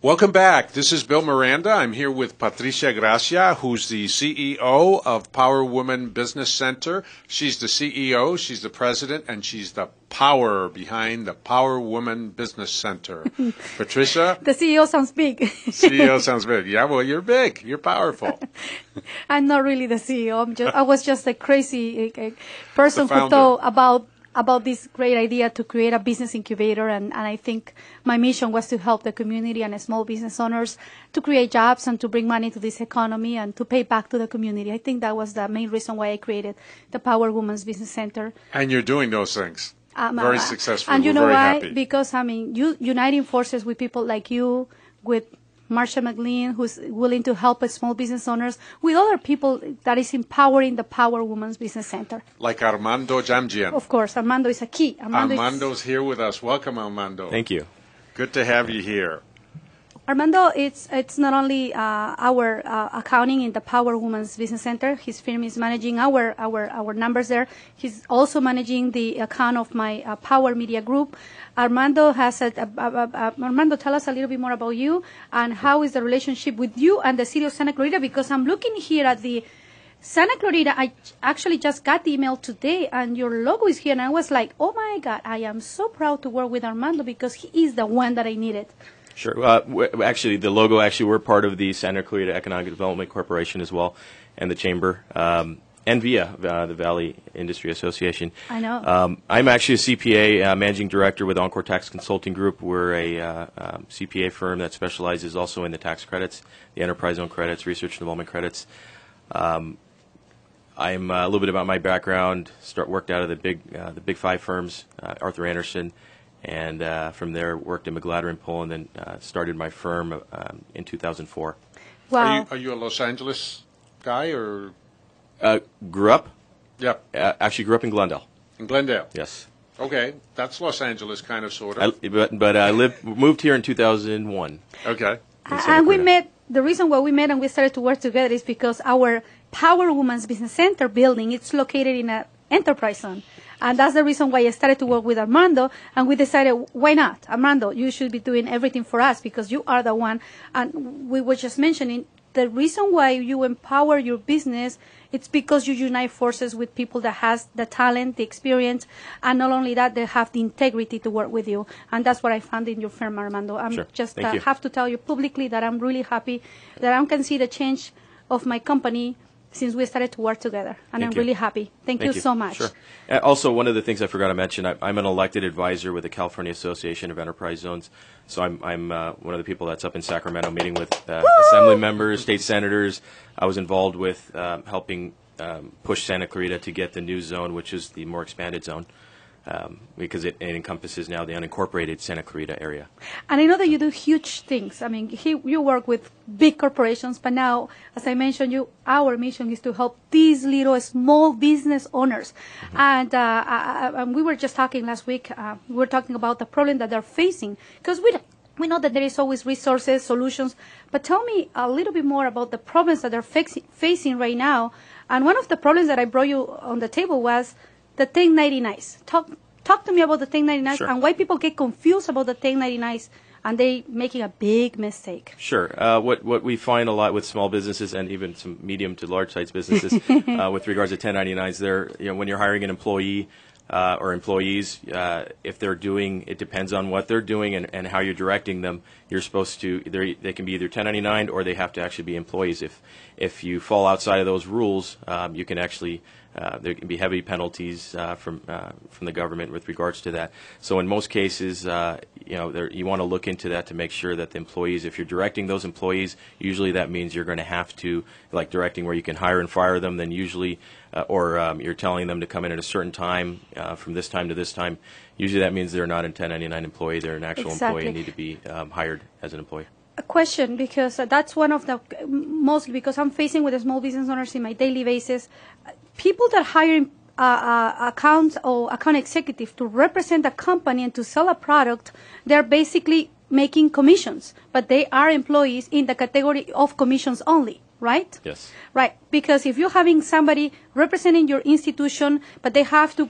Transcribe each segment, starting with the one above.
Welcome back. This is Bill Miranda. I'm here with Patricia Gracia, who's the CEO of Power Woman Business Center. She's the CEO, she's the president, and she's the power behind the Power Woman Business Center. Patricia? The CEO sounds big. CEO sounds big. Yeah, well, you're big. You're powerful. I'm not really the CEO. I was just a crazy person who thought about this great idea to create a business incubator, and I think my mission was to help the community and small business owners to create jobs and to bring money to this economy and to pay back to the community. I think that was the main reason why I created the Power Women's Business Center. And you're doing those things. Very successful. And you know why? Happy. Because, uniting forces with people like you, with Marsha McLean, who's willing to help small business owners, with other people that is empowering the Power Women's Business Center. Like Armando Jamjian. Of course, Armando is a key. Armando's here with us. Welcome, Armando. Thank you. Good to have you here. Armando, it's not only our accounting in the Power Women's Business Center. His firm is managing our numbers there. He's also managing the account of my Power Media Group. Armando Armando, tell us a little bit more about you and how is the relationship with you and the city of Santa Clarita, because I'm looking here at the Santa Clarita. I actually just got the email today and your logo is here, and I was like, oh my God, I am so proud to work with Armando because he is the one that I needed. Sure. Actually, the logo, we're part of the Santa Clarita Economic Development Corporation as well, and the Chamber, and via the Valley Industry Association. I know. I'm actually a CPA, managing director with Encore Tax Consulting Group. We're a CPA firm that specializes also in the tax credits, the enterprise zone credits, research and development credits. I'm a little bit about my background. Worked out of the big five firms, Arthur Andersen. And from there, worked in McGladder & Pull, and then started my firm in 2004. Wow. Are you a Los Angeles guy or? Grew up? Yeah. Actually grew up in Glendale. In Glendale? Yes. Okay. That's Los Angeles, kind of, sort of. But I moved here in 2001. Okay. And we met, the reason why we met and we started to work together is because our Power Women's Business Center building, it's located in an enterprise zone. And that's the reason why I started to work with Armando, and we decided, why not? Armando, you should be doing everything for us because you are the one. And we were just mentioning, the reason why you empower your business, it's because you unite forces with people that has the talent, the experience, and not only that, they have the integrity to work with you. And that's what I found in your firm, Armando. I'm sure. just have to tell you publicly that I'm really happy that I can see the change of my company since we started to work together, and I'm really happy. Thank you so much. Sure. Also, one of the things I forgot to mention, I'm an elected advisor with the California Association of Enterprise Zones. So I'm one of the people that's up in Sacramento meeting with assembly members, state senators. I was involved with helping push Santa Clarita to get the new zone, which is the more expanded zone, because it encompasses now the unincorporated Santa Clarita area. And I know that you do huge things. I mean, you work with big corporations, but now, as I mentioned, our mission is to help these little small business owners. Mm-hmm. And we were just talking last week, we were talking about the problem that they're facing, because we know that there is always resources, solutions, but tell me a little bit more about the problems that they're facing right now. And one of the problems that I brought you on the table was the 1099s. Talk to me about the 1099s. Sure. And why people get confused about the 1099s and they making a big mistake. Sure. What we find a lot with small businesses and even some medium to large size businesses with regards to 1099s, when you're hiring an employee or employees, if they're doing, it depends on what they're doing and how you're directing them. You're supposed to, they can be either 1099 or they have to actually be employees. If you fall outside of those rules, you can actually there can be heavy penalties from the government with regards to that. So in most cases, you want to look into that to make sure that the employees, if you're directing those employees, usually that means you're going to have to, like directing where you can hire and fire them, then usually, or you're telling them to come in at a certain time, from this time to this time. Usually that means they're not a 1099 employee, they're an actual employee and need to be hired as an employee. A question, because that's one of the, mostly because I'm facing with the small business owners in my daily basis, people that hire accounts or account executive to represent a company and to sell a product, they're basically making commissions, but they are employees in the category of commissions only, right? Yes. Right, because if you're having somebody representing your institution, but they have to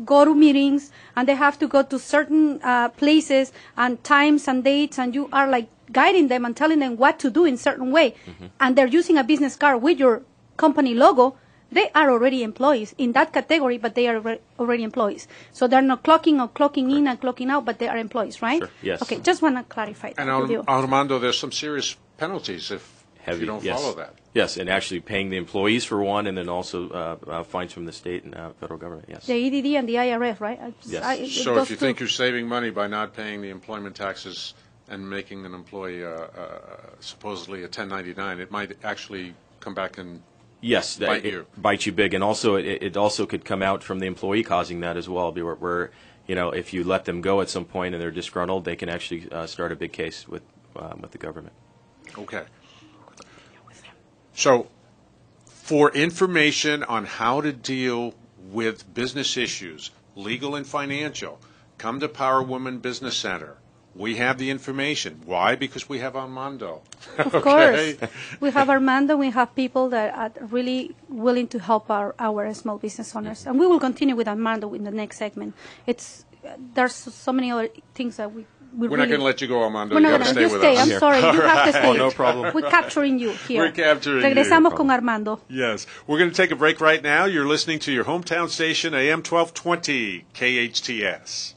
go to meetings and they have to go to certain places and times and dates, and you are like guiding them and telling them what to do in certain way, and they're using a business card with your company logo, they are already employees in that category, but they are already employees. So they're not clocking or clocking in and clocking out, but they are employees, right? Sure. Yes. Okay, just want to clarify that And with you. Armando, there's some serious penalties if you don't yes. follow that. Yes, and actually paying the employees for one, and then also fines from the state and federal government. Yes. The EDD and the IRS, right? Yes. So if you think you're saving money by not paying the employment taxes and making an employee supposedly a 1099, it might actually come back and Yes, bite it you. bites you big, and also it also could come out from the employee causing that as well. Where if you let them go at some point and they're disgruntled, they can actually start a big case with the government. Okay. So, for information on how to deal with business issues, legal and financial, come to Power Woman Business Center. We have the information. Why? Because we have Armando. Of course. We have Armando. We have people that are really willing to help our small business owners. And we will continue with Armando in the next segment. There's so many other things that we're not going to let you go, Armando. We're You not got to going stay to. with I'm us. sorry. You have to stay. Oh, no problem. We're capturing you here. We're capturing you. Regresamos con Armando. Yes. We're going to take a break right now. You're listening to your hometown station, AM 1220, KHTS.